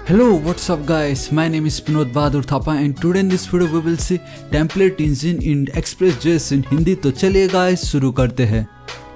Hello, what's up guys? My name is Vinod Bahadur Thapa and today in this video we will see template engine in express.js in Hindi. तो चलिए guys शुरू करते हैं।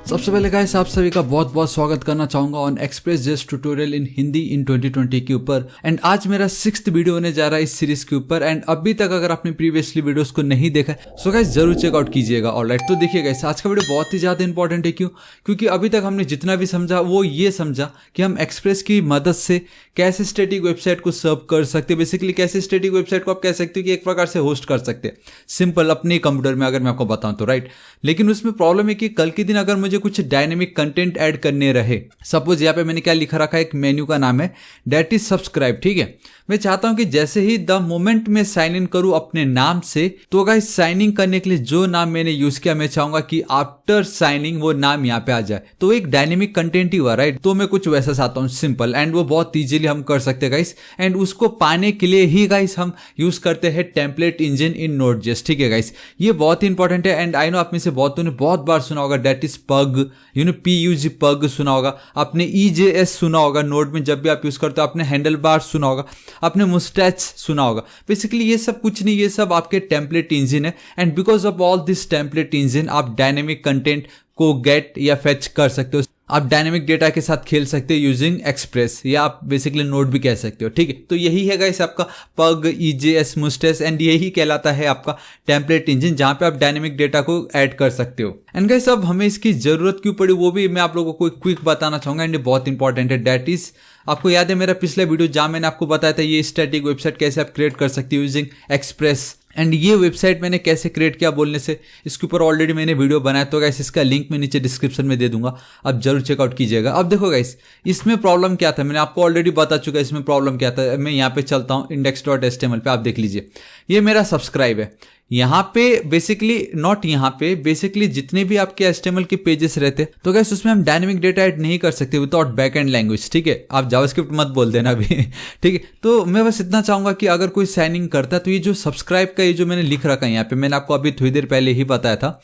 सबसे पहले guys आप सभी का बहुत बहुत स्वागत करना चाहूंगा on express.js tutorial in Hindi in 2020 के ऊपर। एंड आज मेरा 6th वीडियो होने जा रहा है इस सीरीज के ऊपर। एंड अभी तक अगर आपने प्रीवियसली वीडियोस को नहीं देखा सो गाइस जरूर चेकआउट कीजिएगा। ऑलराइट, तो देखिए गाइस आज का वीडियो बहुत ही ज्यादा इंपॉर्टेंट है। क्योंकि अभी तक हमने जितना भी समझा वो ये समझा कि हम एक्सप्रेस की मदद से कैसे स्टैटिक वेबसाइट को सर्व कर सकते हैं। बेसिकली कैसे स्टैटिक वेबसाइट को आप कह सकते हो कि एक प्रकार से होस्ट कर सकते हैं सिंपल अपने कंप्यूटर में, अगर मैं आपको बताऊं तो। राइट, लेकिन उसमें प्रॉब्लम है कि कल के दिन अगर मुझे कुछ डायनेमिक कंटेंट ऐड करने रहे, सपोज यहाँ पे मैंने क्या लिखा रखा है, एक मेन्यू का नाम है दैट इज सब्सक्राइब। ठीक है, मैं चाहता हूं कि जैसे ही द मोमेंट में साइन इन करूं अपने नाम से, तो गाइस साइन इन करने के लिए जो नाम मैंने यूज किया मैं चाहूंगा कि आफ्टर साइनिंग वो नाम यहाँ पे आ जाए। तो एक डायनेमिक कंटेंट ही हुआ। राइट, तो मैं कुछ वैसा चाहता हूँ सिंपल, एंड वो बहुत इजीली हम कर सकते हैं गाइस। एंड उसको पाने के लिए ही गाइस हम यूज करते हैं टेम्पलेट इंजन इन नोड.js। ठीक है गाइस, ये बहुत ही इंपॉर्टेंट है। एंड आई नो आप में से बहुतों ने बहुत बार सुना होगा दैट इज पग, यू नो PUG पग सुना होगा आपने, EJS सुना होगा नोड में जब भी आप यूज करते हो, आपने हैंडल बार सुना होगा, आपने मुस्टैच सुना होगा। बेसिकली ये सब कुछ नहीं, ये सब आपके टेम्पलेट इंजन है। And because of all this template engine आप डायनेमिक कंटेंट को गेट या फेच कर सकते हो। आप डायनेमिक डेटा के साथ खेल सकते हो यूजिंग एक्सप्रेस, या आप बेसिकली नोड भी कह सकते हो। ठीक है, तो यही है गाइस आपका पग, EJS, मुस्टैच, एंड यही कहलाता है आपका टेम्पलेट इंजन, जहां पे आप डायनेमिक डेटा को ऐड कर सकते हो। एंड गाइस अब हमें इसकी जरूरत क्यों पड़ी वो भी मैं आप लोगों को क्विक बताना चाहूंगा। एंड ये बहुत इंपॉर्टेंट है। दैट इज, आपको याद है मेरा पिछला वीडियो जहां मैंने आपको बताया था ये स्टैटिक वेबसाइट कैसे आप क्रिएट कर सकते हो यूजिंग एक्सप्रेस। एंड ये वेबसाइट मैंने कैसे क्रिएट किया बोलने से इसके ऊपर ऑलरेडी मैंने वीडियो बनाया, तो गाइस इसका लिंक मैं नीचे डिस्क्रिप्शन में दे दूंगा, आप जरूर चेकआउट कीजिएगा। अब देखो गाइस इसमें प्रॉब्लम क्या था, मैंने आपको ऑलरेडी बता चुका है इसमें प्रॉब्लम क्या था। मैं यहाँ पे चलता हूँ index.html पे, आप देख लीजिए ये मेरा सब्सक्राइब है। यहाँ पे बेसिकली नॉट, यहाँ पे बेसिकली जितने भी आपके HTML के पेजेस रहते तो गाइस उसमें हम डायनेमिक डेटा ऐड नहीं कर सकते विदाउट बैक एंड लैंग्वेज। ठीक है, आप जावास्क्रिप्ट मत बोल देना अभी। ठीक है, तो मैं बस इतना चाहूंगा कि अगर कोई साइन इन करता है तो ये जो सब्सक्राइब का ये जो मैंने लिख रखा है यहाँ पे, मैंने आपको अभी थोड़ी देर पहले ही बताया था,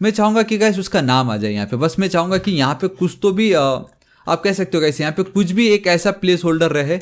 मैं चाहूंगा कि गाइस उसका नाम आ जाए यहाँ पे। बस मैं चाहूंगा कि यहाँ पे कुछ तो भी आप कह सकते हो गाइस, यहाँ पे कुछ भी एक ऐसा प्लेस होल्डर रहे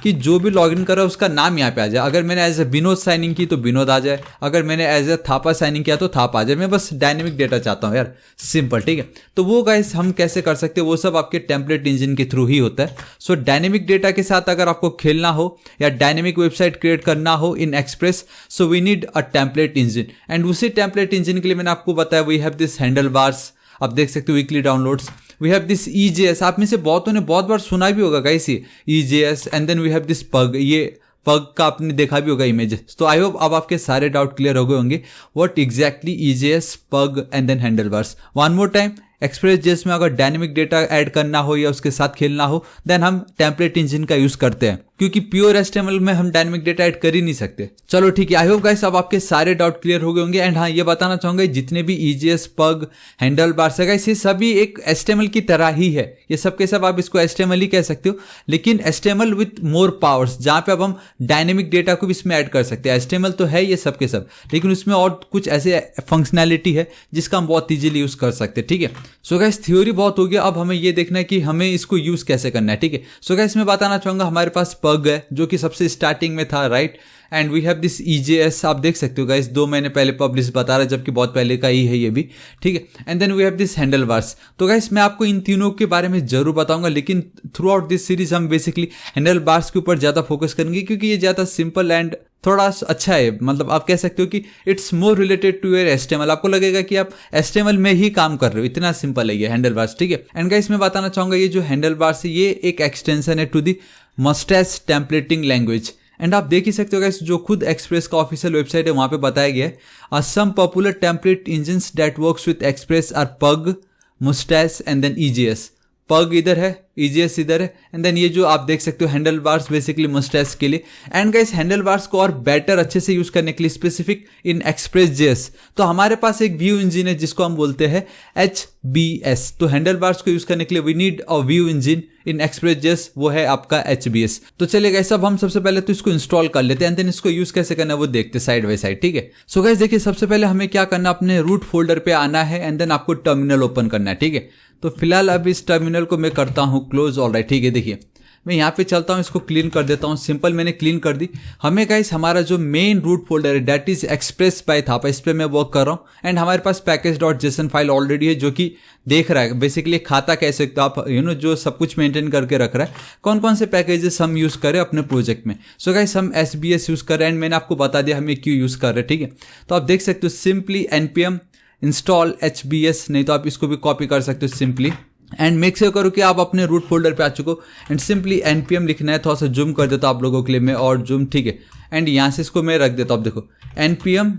कि जो भी लॉगिन कर रहा है उसका नाम यहाँ पे आ जाए। अगर मैंने एज ए विनोद साइनिंग की तो विनोद आ जाए, अगर मैंने एज ए थापा साइनिंग किया तो थापा आ जाए। मैं बस डायनेमिक डेटा चाहता हूँ यार, सिंपल। ठीक है, तो वो गाइस हम कैसे कर सकते हैं, वो सब आपके टेम्पलेट इंजन के थ्रू ही होता है। सो डायनेमिक डेटा के साथ अगर आपको खेलना हो या डायनेमिक वेबसाइट क्रिएट करना हो in express, so we need a template engine. And उसी टेम्पलेट इंजन के लिए मैंने आपको बताया we have this handlebars, आप देख सकते हो weekly downloads. We have this EJS, आप में से बहुतों ने बहुत बार सुना भी होगा गाइस ये EJS। And then we have this pug, ये पग का आपने देखा भी होगा इमेजेस। तो आई होप अब आपके सारे डाउट क्लियर हो गए होंगे what exactly EJS, pug and then handlebars. One more time, express js में अगर डायनेमिक डेटा ऐड करना हो या उसके साथ खेलना हो देन हम टेम्पलेट इंजन का यूज करते हैं, क्योंकि प्योर HTML में हम डायनेमिक डेटा ऐड कर ही नहीं सकते। चलो ठीक है, आई होप गाइस अब आपके सारे डाउट क्लियर हो गए होंगे। एंड हाँ, ये बताना चाहूंगा जितने भी EJS, पग, हैंडल बार्स है गाइस, ये सभी एक HTML की तरह ही है। ये सब के सब आप इसको HTML ही कह सकते हो, लेकिन HTML विथ मोर पावर्स, जहां पे अब हम डायनेमिक डेटा को भी इसमें ऐड कर सकते हैं। HTML तो है ये सब के सब, लेकिन उसमें और कुछ ऐसे फंक्शनैलिटी है जिसका हम बहुत ईजिली यूज कर सकते हैं। ठीक है, सो गाइस थ्योरी बहुत हो गया, अब हमें ये देखना है कि हमें इसको यूज कैसे करना है। ठीक है, सो गाइस मैं बताना चाहूंगा हमारे पास पग है जो कि सबसे स्टार्टिंग में था। Right, and we have this EJS, आप देख सकते हो गाइस 2 महीने पहले पब्लिश बता रहा है, जबकि बहुत पहले का ही है ये भी। ठीक है, and then we have this handlebars. तो गाइस मैं आपको इन तीनों के बारे में जरूर बताऊंगा, लेकिन थ्रू आउट दिस सीरीज हम बेसिकली हैंडल बार्स के ऊपर ज्यादा फोकस करेंगे, क्योंकि ये ज्यादा सिंपल एंड थोड़ा अच्छा है। मतलब आप कह सकते हो कि it's more related to your HTML, आपको लगेगा कि आप HTML में ही काम कर रहे हो, इतना सिंपल है ये हैंडल बार्स। ठीक है, एंड गाइस मैं बताना चाहूंगा ये जो हैंडल बार्स है ये एक एक्सटेंशन है to the mustache templating language. And आप देख ही सकते हो गाइस जो खुद एक्सप्रेस का ऑफिशियल वेबसाइट है वहां पे बताया गया है some popular template engines that works with express or pug, mustache and then EJS। Pug इधर है, EJS इधर है, एंड देन ये जो आप देख सकते हो हैंडल बार्स बेसिकली मुस्टैच के लिए। एंड गाइस हैंडल बार्स को और बेटर अच्छे से यूज करने के लिए स्पेसिफिक इन express.js तो हमारे पास एक व्यू इंजन है जिसको हम बोलते हैं HBS। तो हैंडल बार्स को यूज करने के लिए we need a view engine in express.js, वो है आपका HBS। तो चलिए गाइस अब हम सबसे पहले तो इसको इंस्टॉल कर लेते हैं एंड देन इसको यूज कैसे करना है वो देखते साइड बाय साइड। ठीक है, सो गाइस देखिए सबसे पहले हमें क्या करना, अपने रूट फोल्डर पे आना है एंड देन आपको टर्मिनल ओपन करना है। ठीक है, तो फिलहाल अब इस टर्मिनल को मैं करता हूं क्लोज। ऑलराइट, ठीक है, देखिए मैं यहाँ पे चलता हूँ, इसको क्लीन कर देता हूँ। सिंपल मैंने क्लीन कर दी। हमें गाइस हमारा जो मेन रूट फोल्डर है that is express bye Thapa, इस पर मैं वर्क कर रहा हूँ। एंड हमारे पास पैकेज.json फाइल ऑलरेडी है जो कि देख रहा है बेसिकली खाता कैसे तो आप जो सब कुछ मेंटेन करके रख रहा है कौन कौन से पैकेजेस हम यूज़ करें अपने प्रोजेक्ट में। सो गाइस हम SBS यूज़ कर रहे हैं एंड मैंने आपको बता दिया हमें क्यों यूज़ कर रहे हैं, ठीक है। तो आप देख सकते हो सिंपली npm इंस्टॉल HBS, नहीं तो आप इसको भी कॉपी कर सकते हो सिंपली। एंड मेक श्योर करो कि आप अपने रूट फोल्डर पे आ चुको एंड सिंपली npm लिखना है। थोड़ा सा जूम कर देता हूँ आप लोगों के लिए मैं, और जूम, ठीक है। एंड यहाँ से इसको मैं रख देता हूँ। आप देखो npm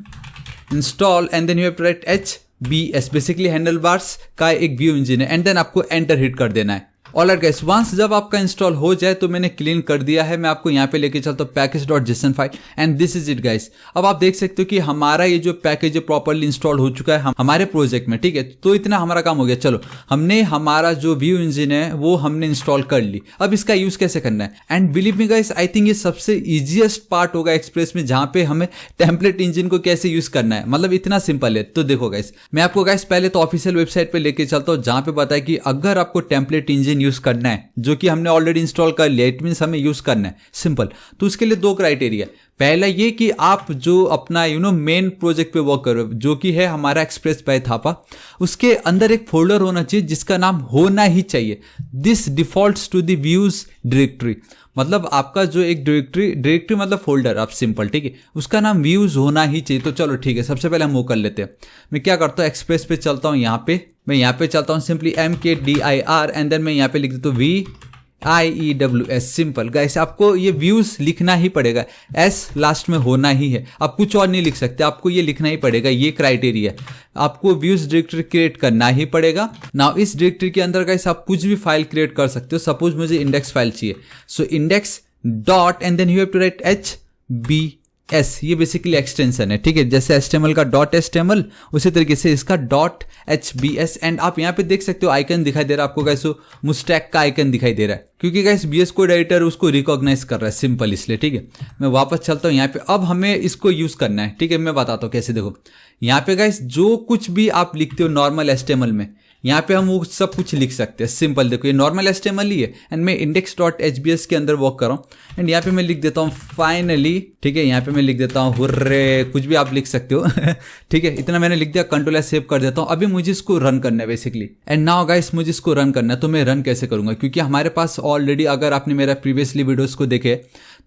install and then you have to write HBS, basically handlebars का एक व्यू इंजन है। एंड देन आपको एंटर हिट कर देना है। ऑलराइट गाइस, वंस जब आपका इंस्टॉल हो जाए तो मैंने क्लीन कर दिया है। मैं आपको यहाँ पे लेके चलता हूँ package json file and this is it guys. अब आप देख सकते हो कि हमारा ये जो पैकेज है प्रॉपर्ली इंस्टॉल हो चुका है हमारे प्रोजेक्ट में, ठीक है। तो इतना हमारा काम हो गया। चलो हमने हमारा जो व्यू इंजन है वो हमने इंस्टॉल कर ली। अब इसका यूज कैसे करना है, and believe me guys I think ये सबसे ईजीएस्ट पार्ट होगा एक्सप्रेस में, जहाँ पे हमें टेम्पलेट इंजन को कैसे यूज करना है, मतलब इतना सिंपल है। तो देखो गाइस, मैं आपको गाइस पहले तो ऑफिशियल वेबसाइट पे लेके चलता हूँ जहाँ पे बताया कि अगर आपको टेम्पलेट इंजन यूज करना है जो कि हमने ऑलरेडी इंस्टॉल कर लिया, इट मींस हमें यूज करना है सिंपल। तो उसके लिए दो क्राइटेरिया। पहला ये कि आप जो अपना मेन प्रोजेक्ट पे वर्क करो जो कि है हमारा एक्सप्रेस बाय थापा, उसके अंदर एक फोल्डर होना चाहिए जिसका नाम होना ही चाहिए this defaults to the views directory. मतलब आपका जो एक डायरेक्टरी मतलब फोल्डर, आप सिंपल, ठीक है, उसका नाम व्यूज होना ही चाहिए। तो चलो ठीक है, सबसे पहले हम वो कर लेते हैं। मैं क्या करता हूँ, एक्सप्रेस पे चलता हूँ। मैं यहाँ पे चलता हूँ सिंपली MKDIR एंड देन मैं यहाँ पे लिख देता हूँ VIEWS। सिंपल गाइस, आपको ये व्यूज लिखना ही पड़ेगा, S लास्ट में होना ही है। आप कुछ और नहीं लिख सकते, आपको ये लिखना ही पड़ेगा। ये क्राइटेरिया, आपको व्यूज डायरेक्टरी क्रिएट करना ही पड़ेगा। नाउ इस डायरेक्टरी के अंदर गाइस आप कुछ भी फाइल क्रिएट कर सकते हो। सपोज मुझे इंडेक्स फाइल चाहिए, so index dot and then you have to write HBS। ये बेसिकली एक्सटेंशन है, ठीक है। जैसे HTML का .html उसी तरीके से इसका .HBS। एंड आप यहाँ पे देख सकते हो आइकन दिखाई दे रहा है आपको गाइस, मुस्टैक का आइकन दिखाई दे रहा है क्योंकि गाइस BS कोड एडिटर उसको रिकॉग्नाइज कर रहा है सिंपल, इसलिए, ठीक है। मैं वापस चलता हूँ यहाँ पे। अब हमें इसको यूज करना है, ठीक है। मैं बताता हूँ कैसे। देखो यहाँ पे गाइस जो कुछ भी आप लिखते हो नॉर्मल HTML में, यहाँ पे हम वो सब कुछ लिख सकते हैं सिंपल। देखो ये नॉर्मल HTML ही है एंड मैं index.hbs के अंदर वर्क कर रहा हूँ। एंड यहाँ पे मैं लिख देता हूँ फाइनली, ठीक है। यहाँ पे मैं लिख देता हूँ हुर्रे, कुछ भी आप लिख सकते हो ठीक है। इतना मैंने लिख दिया, कंट्रोल सेव कर देता हूँ। अभी मुझे इसको रन करना है बेसिकली। एंड नाउ गाइस मुझे इसको रन करना है, तो मैं रन कैसे करूंगा, क्योंकि हमारे पास ऑलरेडी, अगर आपने मेरा प्रीवियसली वीडियोस को देखे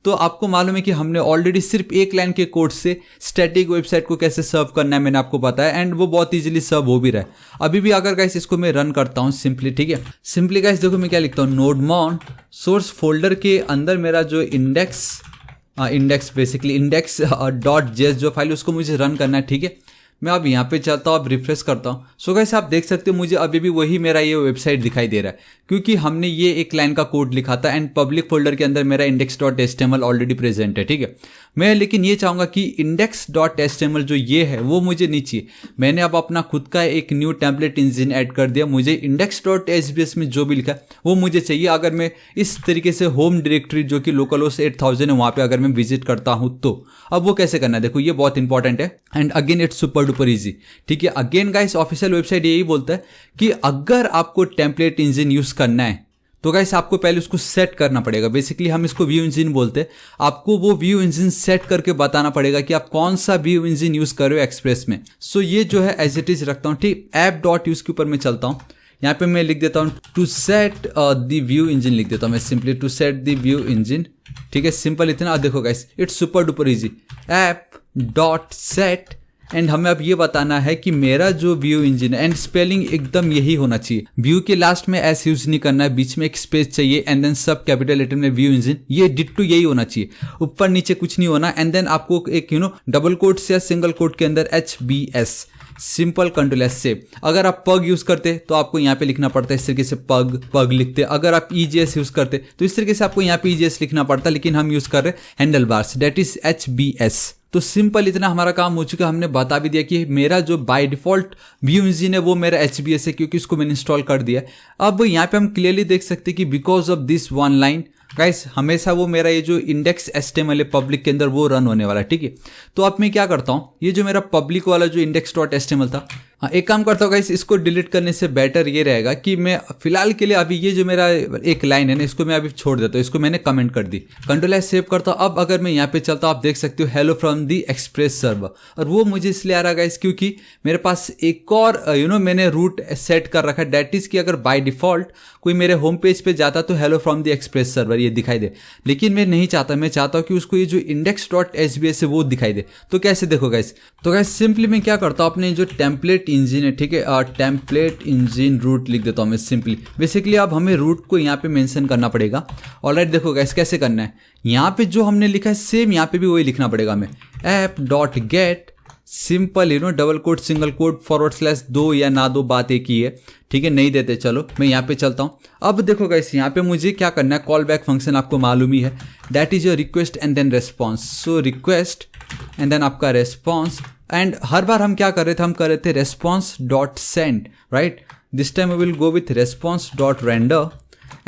तो आपको मालूम है कि हमने ऑलरेडी सिर्फ एक लाइन के कोड से स्टैटिक वेबसाइट को कैसे सर्व करना है मैंने आपको बताया, एंड वो बहुत इजीली सर्व हो भी रहा है अभी भी। अगर गाइस इसको मैं रन करता हूँ सिंपली, ठीक है, सिंपली गाइस देखो मैं क्या लिखता हूँ, नोडमॉन सोर्स फोल्डर के अंदर मेरा जो इंडेक्स बेसिकली index.js जो फाइल उसको मुझे रन करना है, ठीक है। मैं अब यहाँ पे चलता हूँ, अब रिफ्रेश करता हूँ। सो गाइस आप देख सकते हो मुझे अभी भी वही मेरा ये वेबसाइट दिखाई दे रहा है क्योंकि हमने ये एक लाइन का कोड लिखा था एंड पब्लिक फोल्डर के अंदर मेरा index.html ऑलरेडी प्रेजेंट है, ठीक है। मैं लेकिन ये चाहूँगा कि index.html जो ये है वो मुझे नहीं चाहिए। मैंने अब अपना खुद का एक न्यू टेम्पलेट इंजन ऐड कर दिया। मुझे index.hbs में जो भी लिखा है वो मुझे चाहिए। अगर मैं इस तरीके से होम डायरेक्टरी जो कि लोकल होस्ट 8000 है वहाँ पे अगर मैं विजिट करता हूँ तो अब वो कैसे करना है, देखो ये बहुत इंपॉर्टेंट है and again it's super duper easy, ठीक है। अगेन गाइस ऑफिशियल वेबसाइट यही बोलता है कि अगर आपको टेम्पलेट इंजन यूज करना है तो गाइस आपको पहले उसको सेट करना पड़ेगा। बेसिकली हम इसको व्यू इंजन बोलते हैं। आपको वो व्यू इंजन सेट करके बताना पड़ेगा कि आप कौन सा व्यू इंजन यूज कर रहे हो एक्सप्रेस में। सो ये जो है एज इट इज रखता हूँ, ठीक। app.use के ऊपर मैं चलता हूँ। यहाँ पे मैं लिख देता हूँ to set the view engine, लिख देता हूँ मैं simply to set the view engine, ठीक है। सिंपल इतना। देखो guys it's super duper easy, app.set and हमें अब ये बताना है कि मेरा जो व्यू इंजन है, एंड स्पेलिंग एकदम यही होना चाहिए। व्यू के लास्ट में एस यूज नहीं करना है, बीच में एक स्पेस चाहिए एंड देन सब कैपिटल लेटर में व्यू इंजन, ये डिट्टो यही होना चाहिए, ऊपर नीचे कुछ नहीं होना। एंड देन आपको एक डबल कोट्स या सिंगल कोट के अंदर HBS, simple control S save. अगर आप पग यूज करते तो आपको यहाँ पे लिखना पड़ता है इस तरीके से पग लिखते। अगर आप EJS यूज करते तो इस तरीके से आपको यहाँ पे EJS लिखना पड़ता, लेकिन हम यूज कर रहे हैं handle bars, that is HBS। तो सिंपल इतना हमारा काम हो चुका है। हमने बता भी दिया कि मेरा जो बाय डिफॉल्ट व्यू इंजन है वो मेरा HBS है क्योंकि उसको मैंने इंस्टॉल कर दिया है। अब यहाँ पे हम क्लियरली देख सकते हैं कि because of this one line guys हमेशा वो मेरा ये जो इंडेक्स HTML है पब्लिक के अंदर वो रन होने वाला है, ठीक है। तो अब मैं क्या करता हूँ, ये जो मेरा पब्लिक वाला जो index.html था हाँ, एक काम करता हूँ गाइस, इसको डिलीट करने से बेटर ये रहेगा कि मैं फिलहाल के लिए अभी ये जो मेरा एक लाइन है ना, इसको मैं अभी छोड़ देता हूँ, इसको मैंने कमेंट कर दी। कंट्रोल एस सेव करता हूँ। अब अगर मैं यहाँ पे चलता हूँ, आप देख सकते हो hello from the express server, और वो मुझे इसलिए आ रहा है गाइस क्योंकि मेरे पास एक और मैंने रूट सेट कर रखा है, डेट इज कि अगर बाय डिफॉल्ट कोई मेरे होम पेज पे जाता तो hello from the express server ये दिखाई दे, लेकिन मैं नहीं चाहता, मैं चाहता हूँ कि उसको ये जो index.js है वो दिखाई दे। तो कैसे देखो गाइस, तो गाइस सिंपली मैं क्या करता हूँ, अपने जो टेम्पलेट इंजन है, ठीक है, टेम्पलेट इंजन रूट लिख देता हूँ मैं सिंपली। बेसिकली अब हमें रूट को यहाँ पे मेंशन करना पड़ेगा। ऑलराइट, देखो गाइस कैसे करना है, यहाँ पे जो हमने लिखा है सेम यहाँ पे भी वही लिखना पड़ेगा हमें। app.get simple double quote single quote /2 या ना दो, बात एक ही है, ठीक है, नहीं देते। चलो मैं यहाँ पे चलता हूँ। अब देखो गाइस यहाँ पे मुझे क्या करना है, कॉल बैक फंक्शन आपको मालूम ही है, that is your request and then response. So request and then आपका रेस्पॉन्स, एंड हर बार हम क्या कर रहे थे, हम कर रहे थे response dot send, right. This time we will go with response dot render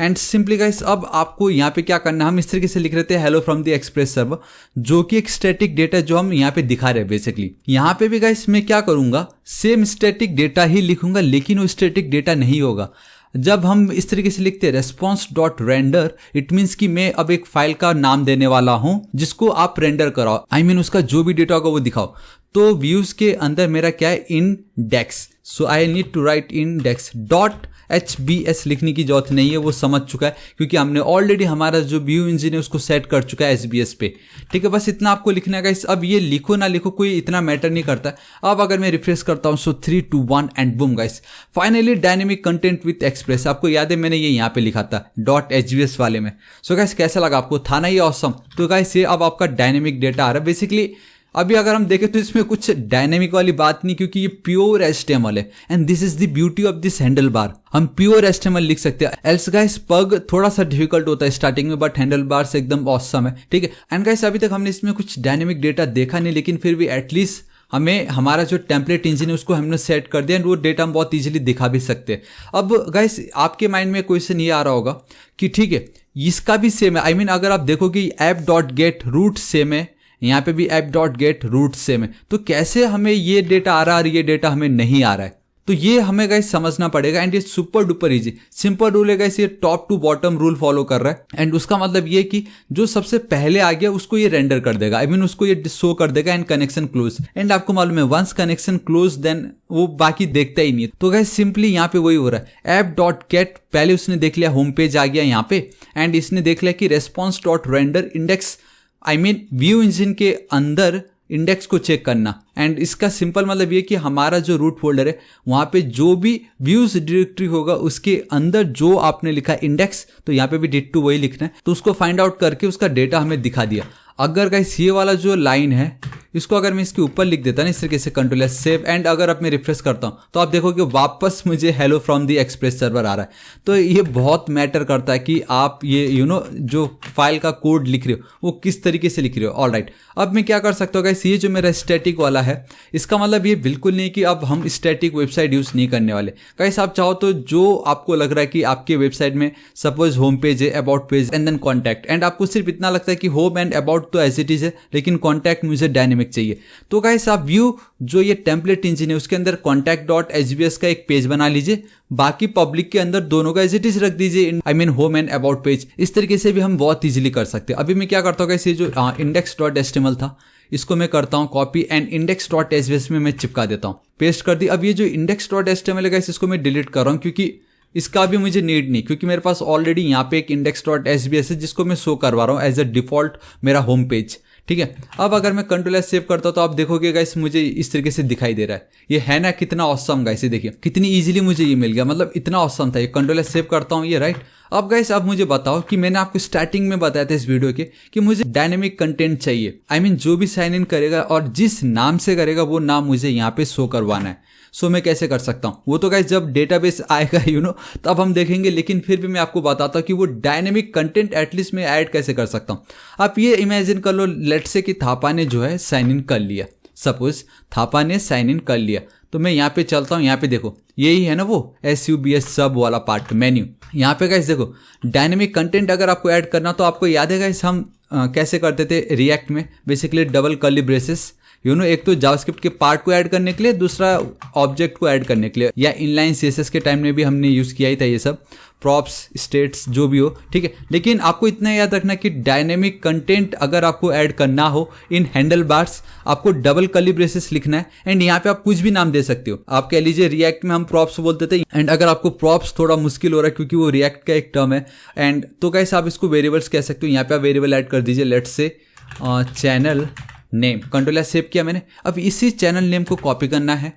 and simply guys अब आपको यहाँ पे क्या करना है, हम इस तरीके से लिख रहे थे hello from the express server, जो कि एक स्टैटिक डेटा जो हम यहाँ पे दिखा रहे हैं। बेसिकली यहाँ पे भी गाइस मैं क्या करूंगा, सेम स्टैटिक डेटा ही लिखूंगा, लेकिन वो स्टैटिक डेटा नहीं होगा। जब हम इस तरीके से लिखते हैं response dot render, it means कि मैं अब एक फाइल का नाम देने वाला हूं जिसको आप रेंडर कराओ, आई मीन उसका जो भी डेटा होगा वो दिखाओ। तो व्यूज के अंदर मेरा क्या है, index. So I need to write index dot HBS लिखने की जरूरत नहीं है, वो समझ चुका है क्योंकि हमने ऑलरेडी हमारा जो व्यू इंजन है उसको सेट कर चुका है HBS पे, ठीक है। बस इतना आपको लिखना है गाइस। अब ये लिखो ना लिखो कोई इतना मैटर नहीं करता। अब अगर मैं रिफ्रेश करता हूँ, सो 3 2 1 and boom guys, finally dynamic content with express. आपको याद है मैंने ये यहाँ पे लिखा था .HBS वाले में। सो गाइस कैसा लगा आपको, था ना ये ऑसम। तो गाइस ये अब आपका डायनेमिक डेटा आ रहा है। बेसिकली अभी अगर हम देखें तो इसमें कुछ डायनेमिक वाली बात नहीं, क्योंकि ये प्योर HTML है and this is the beauty of this handle bar. हम प्योर HTML लिख सकते हैं। एल्स गाइस पग थोड़ा सा डिफिकल्ट होता है स्टार्टिंग में, बट हैंडल बार से एकदम ऑसम है, ठीक है। एंड गाइस अभी तक हमने इसमें कुछ डायनेमिक डेटा देखा नहीं, लेकिन फिर भी एटलीस्ट हमें हमारा जो टेम्पलेट इंजन है उसको हमने सेट कर दिया एंड वो डेटा हम बहुत इजीली दिखा भी सकते हैं। अब गाइस आपके माइंड में क्वेश्चन ये आ रहा होगा कि ठीक है इसका भी सेम है, आई मीन अगर आप देखो कि app.get रूट सेम है, यहाँ पे भी app.get रूट सेम है, तो कैसे हमें ये डेटा आ रहा है और ये डेटा हमें नहीं आ रहा है। तो ये हमें गाइस समझना पड़ेगा एंड ये super duper easy simple rule है गाइस। ये top to bottom rule follow कर रहा है एंड उसका मतलब ये कि जो सबसे पहले आ गया उसको ये रेंडर कर देगा, आई मीन उसको ये शो कर देगा एंड कनेक्शन क्लोज। एंड आपको मालूम है वंस कनेक्शन क्लोज देन वो बाकी देखता ही नहीं है। तो गाइस सिंपली यहाँ पे वही हो रहा है, app.get पहले उसने देख लिया होम पेज आ गया यहाँ पे एंड इसने देख लिया कि response dot render index, I mean view engine के अंदर इंडेक्स को चेक करना। एंड इसका सिंपल मतलब ये कि हमारा जो रूट फोल्डर है वहाँ पे जो भी व्यूज डायरेक्टरी होगा उसके अंदर जो आपने लिखा इंडेक्स, तो यहाँ पे भी डिट्टो वही लिखना है। तो उसको फाइंड आउट करके उसका डेटा हमें दिखा दिया। अगर गाइस ये वाला जो लाइन है इसको अगर मैं इसके ऊपर लिख देता ना इस तरीके से, कंट्रोल एस सेव, एंड अगर अब मैं रिफ्रेश करता हूँ तो आप देखो कि वापस मुझे hello from the express server आ रहा है। तो ये बहुत मैटर करता है कि आप ये जो फाइल का कोड लिख रहे हो वो किस तरीके से लिख रहे हो। ऑलराइट, अब मैं क्या कर सकता हूँ गाइस, ये जो मेरा स्टैटिक वाला है इसका मतलब ये बिल्कुल नहीं कि अब हम स्टैटिक वेबसाइट यूज नहीं करने वाले। गाइस आप चाहो तो जो आपको लग रहा है कि आपके वेबसाइट में सपोज होम पेज है, about page and then contact, and आपको सिर्फ इतना लगता है कि होम एंड अबाउट तो एज इट इज है लेकिन कॉन्टैक्ट मुझे डायनेमिक चाहिए, तो गाइस आप व्यू जो ये टेम्पलेट इंजन है उसके अंदर contact.hbs का एक पेज बना लीजिए, बाकी पब्लिक के अंदर दोनों का एज इट इज रख दीजिए, I mean home and about page. इस तरीके से भी हम बहुत इजीली कर सकते हैं। अभी मैं क्या करता हूँ गाइस, ये जो index.html था इसको मैं करता हूँ कॉपी एंड index.hbs में मैं चिपका देता हूँ, पेस्ट कर दी। अब ये जो index.html है गाइस इसको मैं डिलीट कर रहा हूँ क्योंकि इसका भी मुझे नीड नहीं, क्योंकि मेरे पास ऑलरेडी यहाँ पे एक index.hbs है जिसको मैं शो करवा रहा हूँ एज अ डिफॉल्ट मेरा होम पेज, ठीक है। अब अगर मैं कंट्रोल एस सेव करता हूँ तो आप देखोगे गाइस मुझे इस तरीके से दिखाई दे रहा है। ये है ना कितना ऑसम गाइस, ये देखिए कितनी इजीली मुझे ये मिल गया, मतलब इतना ऑसम था ये। कंट्रोल एस सेव करता हूँ ये, राइट। अब गाइस अब मुझे बताओ कि मैंने आपको स्टार्टिंग में बताया था इस वीडियो के कि मुझे डायनेमिक कंटेंट चाहिए, आई मीन जो भी साइन इन करेगा और जिस नाम से करेगा वो नाम मुझे यहाँ पे शो करवाना है। सो मैं कैसे कर सकता हूँ वो तो गाइस जब डेटाबेस आएगा तब हम देखेंगे, लेकिन फिर भी मैं आपको बताता हूँ कि वो डायनेमिक कंटेंट एटलीस्ट मैं ऐड कैसे कर सकता हूँ। आप ये इमेजिन कर लो, लेट्स से कि थापा ने जो है साइन इन कर लिया, सपोज थापा ने साइन इन कर लिया, तो मैं यहाँ पे चलता हूँ, यहाँ पे देखो यही है ना वो SUBS सब वाला पार्ट मेन्यू। यहाँ पे गाइस देखो डायनेमिक कंटेंट अगर आपको ऐड करना तो आपको याद है गाइस हम कैसे करते थे रिएक्ट में, बेसिकली डबल कर्ली ब्रेसेस, एक तो जावास्क्रिप्ट के पार्ट को ऐड करने के लिए, दूसरा ऑब्जेक्ट को ऐड करने के लिए, या इनलाइन सीएसएस के टाइम में भी हमने यूज़ किया ही था ये सब, प्रॉप्स, स्टेट्स, जो भी हो, ठीक है। लेकिन आपको इतना याद रखना कि डायनेमिक कंटेंट अगर आपको ऐड करना हो इन हैंडल बार्स, आपको डबल कर्ली ब्रेसेस लिखना है एंड यहाँ पे आप कुछ भी नाम दे सकते हो। आप कह लीजिए रिएक्ट में हम प्रॉप्स बोलते थे, एंड अगर आपको प्रॉप्स थोड़ा मुश्किल हो रहा है क्योंकि वो रिएक्ट का एक टर्म है, एंड तो गाइस आप इसको वेरिएबल्स कह सकते हो। यहाँ पे आप वेरिएबल ऐड कर दीजिए, let's say channel name, control S save किया मैंने। अब इसी चैनल नेम को कॉपी करना है,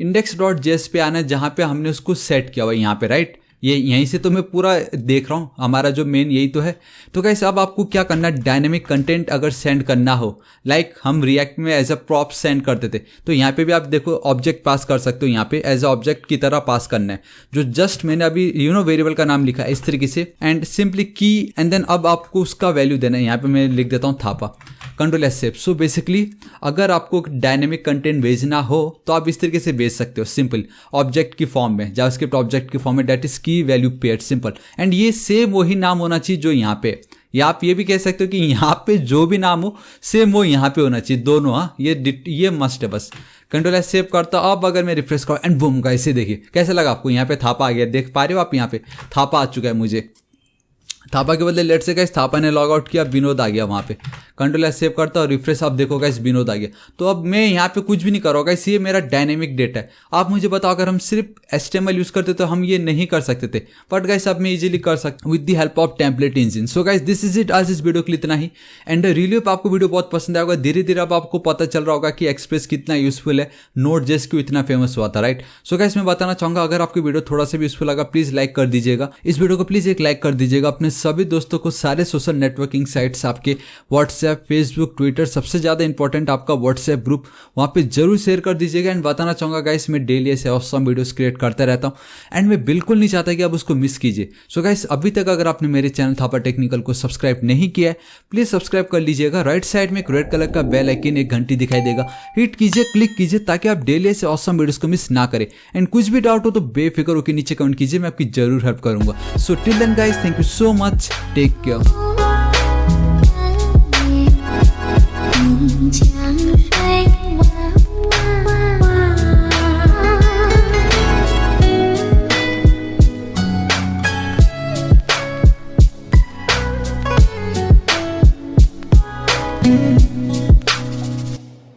index.js पे आना है जहाँ पे हमने उसको सेट किया हुआ है यहाँ पे, राइट। ये यहीं से तो मैं पूरा देख रहा हूँ, हमारा जो मेन यही तो है। तो गाइस अब आपको क्या करना है, डायनेमिक कंटेंट अगर सेंड करना हो, लाइक हम रिएक्ट में एज अ प्रॉप सेंड करते थे, तो यहाँ पे भी आप देखो ऑब्जेक्ट पास कर सकते हो, यहाँ पे एज अ ऑब्जेक्ट की तरह पास करना है, जो जस्ट मैंने अभी वेरिएबल का नाम लिखा है इस तरीके से, एंड सिंपली की, एंड देन अब आपको उसका वैल्यू देना है। यहाँ पे मैं लिख देता हूँ Thapa, control S save. So basically अगर आपको डायनेमिक कंटेंट भेजना हो तो आप इस तरीके से भेज सकते हो, सिंपल ऑब्जेक्ट की फॉर्म में, जावास्क्रिप्ट ऑब्जेक्ट की फॉर्म में, दैट इज की वैल्यू पेयर्ड, सिंपल। एंड ये सेम वही नाम होना चाहिए जो यहाँ पे, या आप ये भी कह सकते हो कि यहाँ पे जो भी नाम हो सेम वो यहाँ पे होना चाहिए, दोनों। हाँ, ये मस्ट है बस। कंट्रोल एस सेव करता हूँ। अब अगर मैं रिफ्रेश करूँ एंड बूम गाइस, देखिए कैसा लगा आपको, यहाँ पे थापा आ गया, देख पा रहे हो आप, यहाँ पे थापा आ चुका है मुझे। थापा के बदले लेट से गाइस थापा ने लॉग आउट किया, विनोद आ गया वहाँ पे। कंट्रोल एस सेव करता और रिफ्रेश, आप देखो गाइस विनोद आ गया। तो अब मैं यहाँ पे कुछ भी नहीं कर रहा हूँ गाइस, ये मेरा डायनेमिक डेटा है। आप मुझे बताओ अगर हम सिर्फ HTML यूज करते तो हम ये नहीं कर सकते थे, बट गाइस अब मैं इजीली कर सकता हूँ with the help of template engine. So guys this is it, आज इस वीडियो के लिए इतना ही। एंड रियली आपको वीडियो बहुत पसंद आएगा, धीरे धीरे अब आपको पता चल रहा होगा कि एक्सप्रेस कितना यूजफुल है, Node.js क्यों इतना फेमस हुआ था, राइट। सो गाइस मैं बताना चाहूंगा अगर आपको वीडियो थोड़ा सा भी यूजफुल लगा प्लीज लाइक कर दीजिएगा, इस वीडियो को प्लीज एक लाइक कर दीजिएगा, अपने सभी दोस्तों को, सारे सोशल नेटवर्किंग साइट्स, आपके व्हाट्सएप, फेसबुक, ट्विटर, सबसे ज़्यादा इंपॉर्टेंट आपका व्हाट्सएप ग्रुप, वहाँ पे जरूर शेयर कर दीजिएगा। एंड बताना चाहूँगा गाइस मैं डेली ऐसे ऑसम वीडियोस क्रिएट करता रहता हूँ एंड मैं बिल्कुल नहीं चाहता कि आप उसको मिस कीजिए। सो गाइस अभी तक अगर आपने मेरे चैनल थापा टेक्निकल को सब्सक्राइब नहीं किया है प्लीज़ सब्सक्राइब कर लीजिएगा। राइट साइड में एक रेड कलर का बेल आइकन, एक घंटी दिखाई देगा, हिट कीजिए, क्लिक कीजिए ताकि आप डेली ऐसे ऑसम वीडियोस को मिस ना करें। एंड कुछ भी डाउट हो तो बेफिक्र होकर नीचे कमेंट कीजिए, मैं आपकी जरूर हेल्प करूंगा। So till then guys, thank you so much, take care.